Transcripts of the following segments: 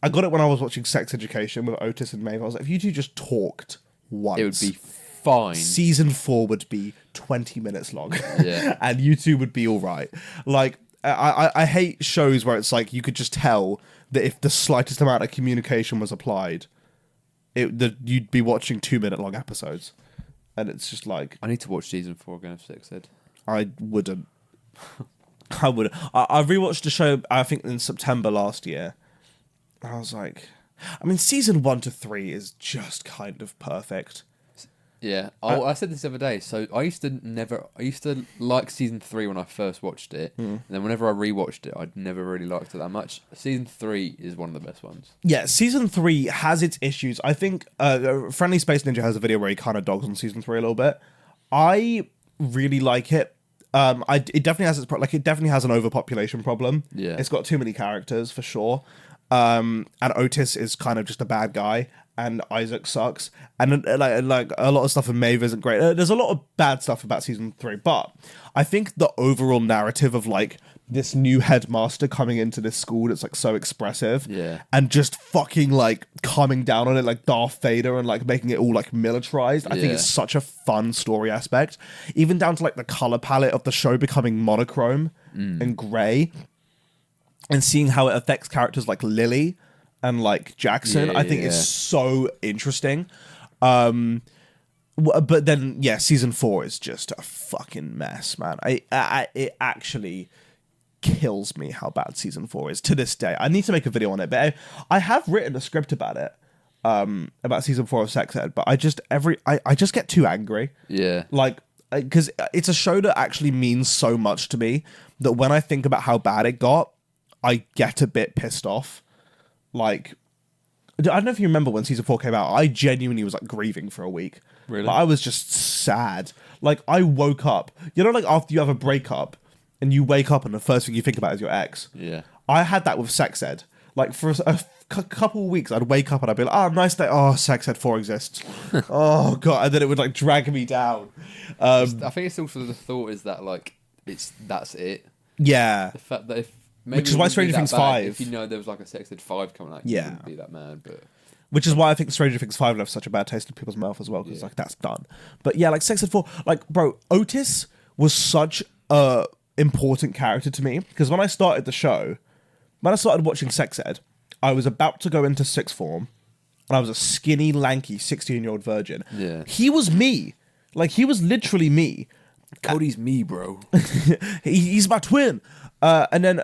I got it when I was watching Sex Education with Otis and Maeve. I was like, if you two just talked once, It would be fine. season 4 would be 20 minutes long. Yeah. And you two would be all right. Like, I hate shows where it's like you could just tell that if the slightest amount of communication was applied, you'd be watching 2-minute long episodes. And it's just like... I need to watch season 4 again of Sex Ed. I wouldn't. I wouldn't. I rewatched the show, I think, in September last year. And I was like... I mean, season 1 to 3 is just kind of perfect. Yeah. I said this the other day. So I used to like season 3 when I first watched it. And then whenever I rewatched it, I'd never really liked it that much. Season 3 is one of the best ones. Yeah, season 3 has its issues. I think Friendly Space Ninja has a video where he kind of dogs on season 3 a little bit. I really like it. It definitely has it definitely has an overpopulation problem. Yeah. It's got too many characters for sure. And Otis is kind of just a bad guy, and Isaac sucks, and like a lot of stuff in Maeve isn't great. There's a lot of bad stuff about season 3, but I think the overall narrative of like this new headmaster coming into this school that's like so expressive, Yeah. and just fucking like coming down on it like Darth Vader and like making it all like militarized. I think Yeah. it's such a fun story aspect, even down to like the color palette of the show becoming monochrome and gray. And seeing how it affects characters like Lily and like Jackson, I think is so interesting. But then, yeah, season 4 is just a fucking mess, man. It actually kills me how bad season 4 is to this day. I need to make a video on it, but I have written a script about it, about season 4 of Sex Ed. But I just get too angry. Yeah. Like, because it's a show that actually means so much to me that when I think about how bad it got, I get a bit pissed off. Like, I don't know if you remember when season 4 came out, I genuinely was like grieving for a week. Really? Like, I was just sad. Like, I woke up, you know, like after you have a breakup and you wake up and the first thing you think about is your ex. Yeah. I had that with Sex Ed. Like, for a couple of weeks, I'd wake up and I'd be like, oh, nice day. Oh, Sex Ed 4 exists. Oh, God. And then it would like drag me down. I think it's also the thought is that like that's it. Yeah. The fact that if Which is why Stranger Things 5. If you know there was like a Sex Ed 5 coming out, you wouldn't be that mad. But which is why I think Stranger Things 5 left such a bad taste in people's mouth as well, because like that's done. But yeah, like Sex Ed 4, like bro, Otis was such a important character to me because when I started the show, when I started watching Sex Ed, I was about to go into sixth form, and I was a skinny, lanky 16-year-old virgin. Yeah. He was me. Like he was literally me. Cody's me, bro. He's my twin. And then,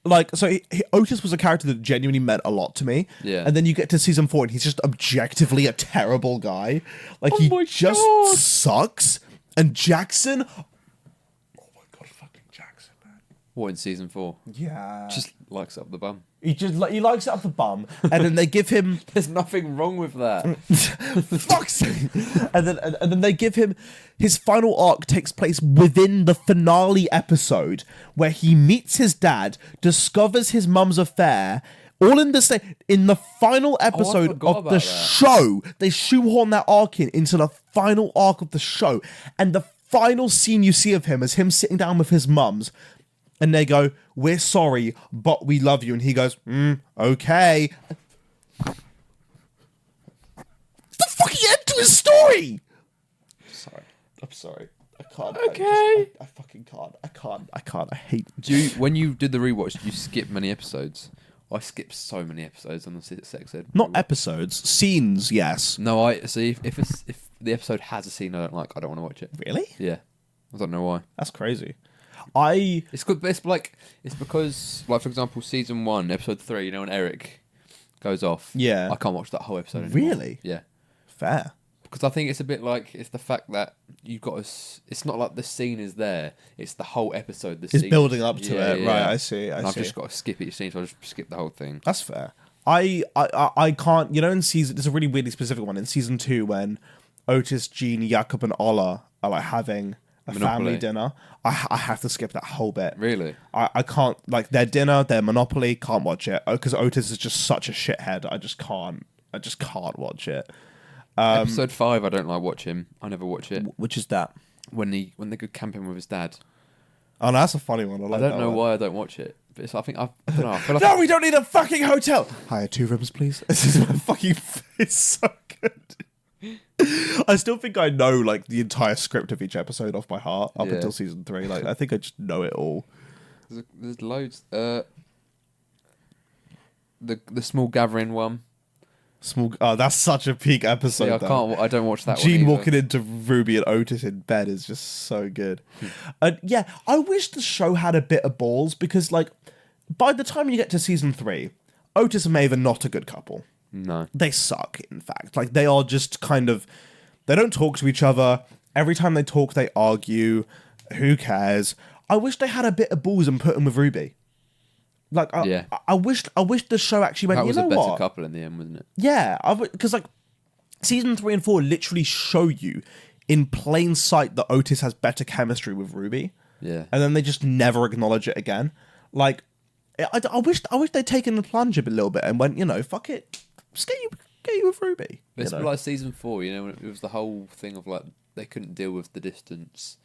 like, so Otis was a character that genuinely meant a lot to me. Yeah. And then you get to season 4 and he's just objectively a terrible guy. Like, he just sucks. And Jackson... Oh my God, fucking Jackson, man. What, in season 4? Yeah. Just likes up the bum. He likes it up the bum. And then they give him... There's nothing wrong with that. Fuck's sake. And then they give him his final arc takes place within the finale episode where he meets his dad, discovers his mum's affair, all in the final episode forgot of about the that. show. They shoehorn that arc into the final arc of the show, and the final scene you see of him is him sitting down with his mums. And they go, we're sorry, but we love you. And he goes, okay. The fucking end to his story! I'm sorry. I can't. Okay. I fucking can't. I can't. I hate... When you did the rewatch, did you skip many episodes? I skipped so many episodes on the Sex Ed. Not episodes. Scenes, yes. No, I see. If the episode has a scene I don't like, I don't want to watch it. Really? Yeah, I don't know why. That's crazy. It's good, but it's because, like, for example, season 1, episode 3. You know, when Eric goes off. Yeah. I can't watch that whole episode anymore. Really? Yeah. Fair. Because I think it's a bit like it's the fact that you've got it's not like the scene is there. It's the whole episode. It's building up to it. Right, I see. I've just got to skip each scene, so I just skip the whole thing. That's fair. I can't... You know, in season... There's a really weirdly specific one. In season 2, when Otis, Jean, Jakob, and Ola are, like, having... a family dinner, I have to skip that whole bit. Really? I can't, like, their dinner, their Monopoly, can't watch it because Otis is just such a shithead. I just can't watch it. Episode 5, I don't like watch him. I never watch it. Which is that? When they go camping with his dad. Oh no, that's a funny one. I I don't know why I don't watch it. But it's, I think I don't know. I feel like No, we don't need a fucking hotel. Hire 2 rooms, please. This is my fucking. It's so good. I still think I know like the entire script of each episode off by heart up Yeah. until season 3. Like I think I just know it all. there's loads. The small gathering one. Small. Oh, that's such a peak episode. Yeah, though. I don't watch that one. Gene either. walking into Ruby and Otis in bed is just so good. And yeah, I wish the show had a bit of balls because, like, by the time you get to season 3, Otis and Maeve are not a good couple. No. They suck, in fact. Like, they are just kind of. They don't talk to each other. Every time they talk, they argue. Who cares? I wish they had a bit of balls and put them with Ruby. Like, I wish the show actually went, That was you know a better what? couple in the end, wasn't it? Yeah, because like season 3 and 4 literally show you in plain sight that Otis has better chemistry with Ruby, Yeah. and then they just never acknowledge it again. Like, I wish they'd taken the plunge a little bit and went, you know, fuck it, just get you with Ruby. But it's you know? like season 4, you know, when it was the whole thing of like they couldn't deal with the distance,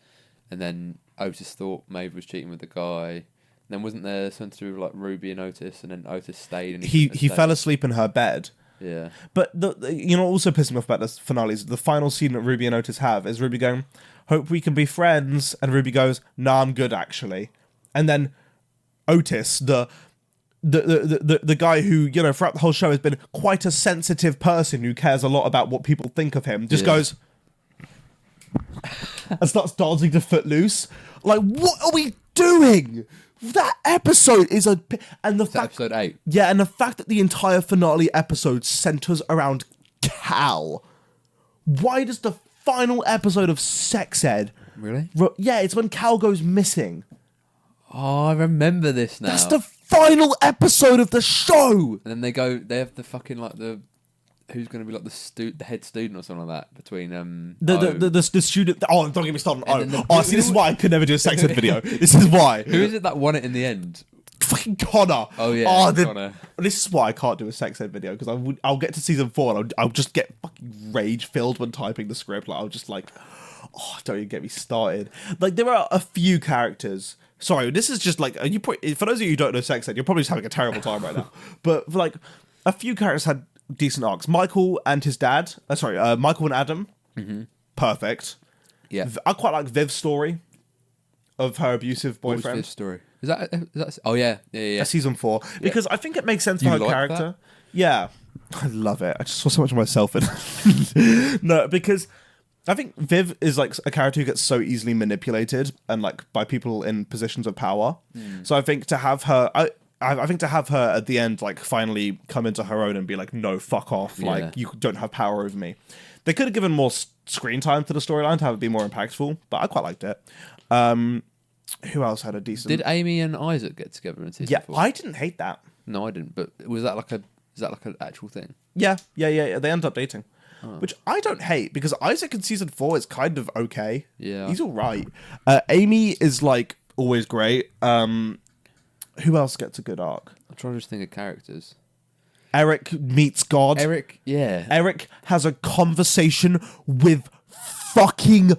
and then Otis thought Maeve was cheating with the guy. Then wasn't there something to do with like Ruby and Otis, and then Otis stayed and he couldn't stay? fell asleep in her bed. Yeah. But you know, also pissing me off about the finales. The final scene that Ruby and Otis have is Ruby going, "Hope we can be friends," and Ruby goes, "Nah, I'm good actually." And then Otis, the guy who, you know, throughout the whole show has been quite a sensitive person who cares a lot about what people think of him, just Yeah. goes and starts dancing to Footloose. Like, what are we doing? That episode is and the Is that fact, episode 8? yeah, and the fact that the entire finale episode centers around Cal. Why does the final episode of Sex Ed? Really? Yeah, it's when Cal goes missing. Oh, I remember this now. That's the final episode of the show. And then they have the fucking like the who's going to be like the head student or something like that between The student. Oh, don't get me started on And then Oh, see, this is why I could never do a Sex Ed video. This is why. who is it that won it in the end? Fucking Connor. Oh, yeah, Oh, Connor. This is why I can't do a Sex Ed video because I'll get to season 4 and I'll just get fucking rage filled when typing the script. Like I'll just like, oh, don't even get me started. Like there are a few characters. Sorry, this is just like for those of you who don't know Sex Ed, you're probably just having a terrible time right now. But for like a few characters had decent arcs. Michael and his dad. Michael and Adam. Mm-hmm. Perfect. Yeah. I quite like Viv's story of her abusive What was boyfriend. this story? Is that? Oh yeah. Season 4 because I think it makes sense for You her like character. Yeah, I love it. I just saw so much of myself in it. No, because I think Viv is like a character who gets so easily manipulated and like by people in positions of power. So I think to have her, I think to have her at the end like finally come into her own and be like, no, fuck off, Yeah. like you don't have power over me. They could have given more screen time to the storyline to have it be more impactful, but I quite liked it. Who else had a decent? Did Amy and Isaac get together in season 4? I didn't hate that. No, I didn't. But is that like an actual thing? Yeah. They end up dating, which I don't hate because Isaac in season 4 is kind of okay. Yeah. He's all right. Amy is like always great. Who else gets a good arc? I'm trying to just think of characters. Eric meets God. Eric, yeah. Eric has a conversation with fucking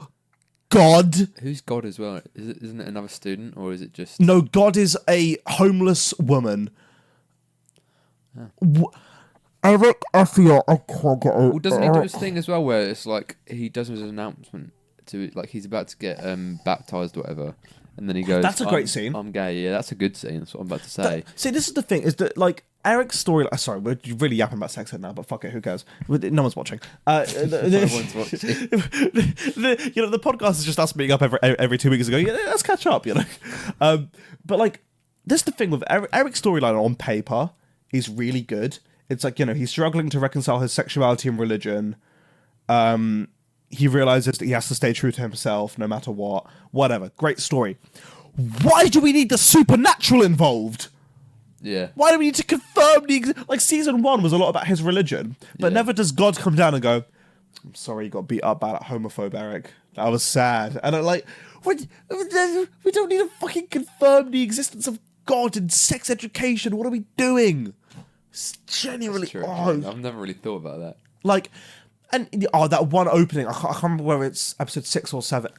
God. Who's God as well? Isn't it another student or is it just? No, God is a homeless woman. Eric, I feel I can't get over. Well, doesn't he do his thing as well where it's like he does his announcement to like he's about to get baptized or whatever, and then he goes, That's a great scene. I'm gay. Yeah, that's a good scene. That's what I'm about to say. See, this is the thing: is that like Eric's story? Sorry, we're really yapping about Sex Ed now, but fuck it, who cares? No one's watching. Everyone's watching. You know, the podcast is just us meeting up every 2 weeks ago. Yeah, let's catch up. You know, but like, this is the thing with Eric's storyline on paper is really good. It's like, you know, he's struggling to reconcile his sexuality and religion. He realizes that he has to stay true to himself no matter what. Whatever. Great story. Why do we need the supernatural involved? Yeah. Why do we need to confirm like season 1 was a lot about his religion, but Yeah. never does God come down and go, I'm sorry you got beat up by that homophobe, Eric. That was sad. And I'm like, we don't need to fucking confirm the existence of God in sex education. What are we doing? It's genuinely, True. oh, I've never really thought about that. like, and that one opening, I can't remember whether it's episode 6 or 7.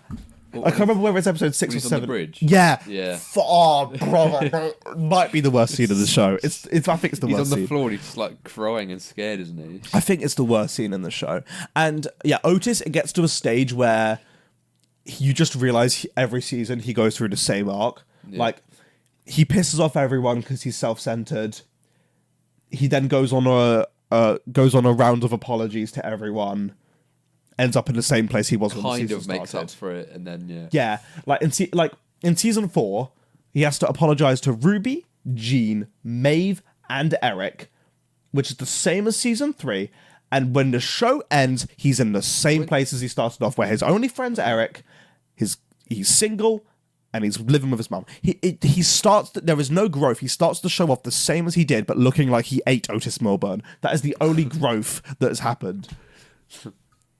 I can't remember whether it's episode 6 when or he's on 7. the bridge. Yeah. Yeah. Oh, brother. That might be the worst scene of the show. I think it's the He's worst on the scene. floor and he's just like crying and scared, isn't he? I think it's the worst scene in the show. And yeah, Otis, it gets to a stage where you just realize every season he goes through the same arc. Yeah. Like, he pisses off everyone because he's self-centered. He then goes on a round of apologies to everyone. Ends up in the same place he was when the Kind season of makes started. up for it, and then yeah. Yeah, like in season 4, he has to apologize to Ruby, Jean, Maeve, and Eric, which is the same as season 3. And when the show ends, he's in the same place as he started off, where his only friend's Eric. He's single, and he's living with his mum. He starts. There is no growth. He starts the show off the same as he did, but looking like he ate Otis Milburn. That is the only growth that has happened.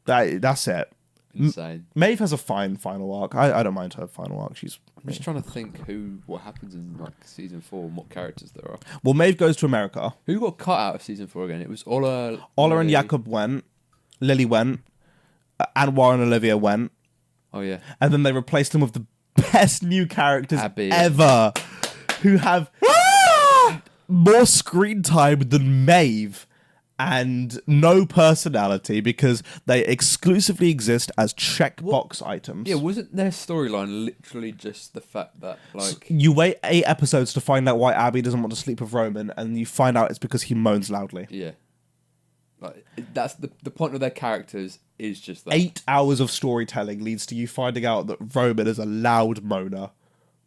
That's it. Insane. Maeve has a fine final arc. I don't mind her final arc. She's I'm just trying to think what happens in like season 4 and what characters there are. well. Maeve goes to America. Who got cut out of season 4 again? It was Ola. Ola and Lily. Jakob went. Lily went. Anwar and Olivia went. Oh yeah. And then they replaced them with the best new characters Abby. ever, who have more screen time than Maeve and no personality because they exclusively exist as checkbox items. Yeah, wasn't their storyline literally just the fact that like You wait 8 episodes to find out why Abby doesn't want to sleep with Roman, and you find out it's because he moans loudly. yeah. Like that's the point of their characters is just that. 8 hours of storytelling leads to you finding out that Roman is a loud moaner.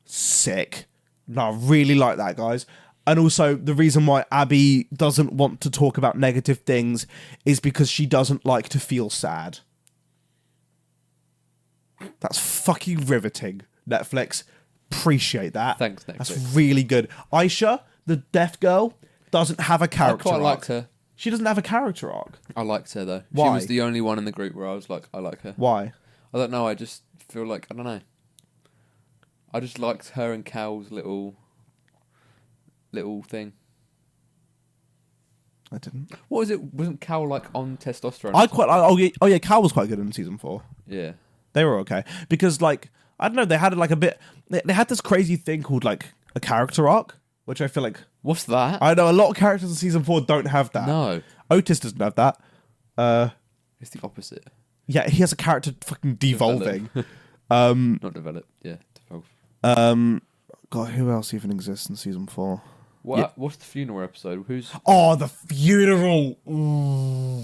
Sick. No, I really like that, guys. And also, the reason why Abby doesn't want to talk about negative things is because she doesn't like to feel sad. That's fucking riveting. Netflix, appreciate that. Thanks, Netflix. That's really good. Aisha, the deaf girl, doesn't have a I character quite arc. liked her. She doesn't have a character arc. I liked her though. Why? She was the only one in the group where I was like, I like her. Why? I don't know. I just feel like I don't know. I just liked her and Cal's little thing. I didn't. What was it? Wasn't Cal like on testosterone? Oh yeah, Cal was quite good in season 4. Yeah. They were okay because like I don't know, they had like a bit. They had this crazy thing called like a character arc, which I feel like What's that? I know a lot of characters in season 4 don't have that. No. Otis doesn't have that. It's the opposite. Yeah, he has a character fucking devolving. Not develop. Yeah. Devolve. God, who else even exists in season 4? What's the funeral episode? Who's? Oh, the funeral. Ooh.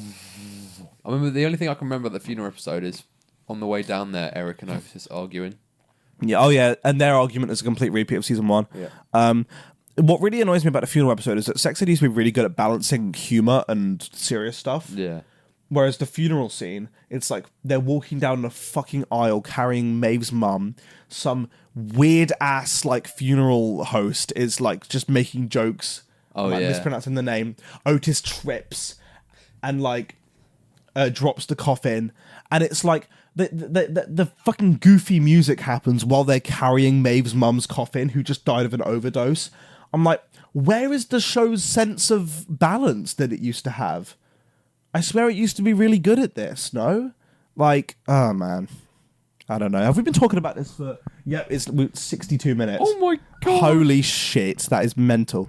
I remember the only thing I can remember about the funeral episode is on the way down there, Eric and Otis arguing. Yeah, oh yeah, and their argument is a complete repeat of season 1. Yeah. What really annoys me about the funeral episode is that Sex City used to be really good at balancing humor and serious stuff. Yeah. Whereas the funeral scene, it's like they're walking down the fucking aisle carrying Maeve's mum. Some weird ass like funeral host is like just making jokes. Oh, like, yeah. mispronouncing the name. Otis trips and like drops the coffin, and it's like the fucking goofy music happens while they're carrying Maeve's mum's coffin, who just died of an overdose. I'm like, where is the show's sense of balance that it used to have? I swear it used to be really good at this, no? Like, oh man. I don't know. Have we been talking about this for... Yeah, it's 62 minutes. Oh my god. Holy shit, that is mental.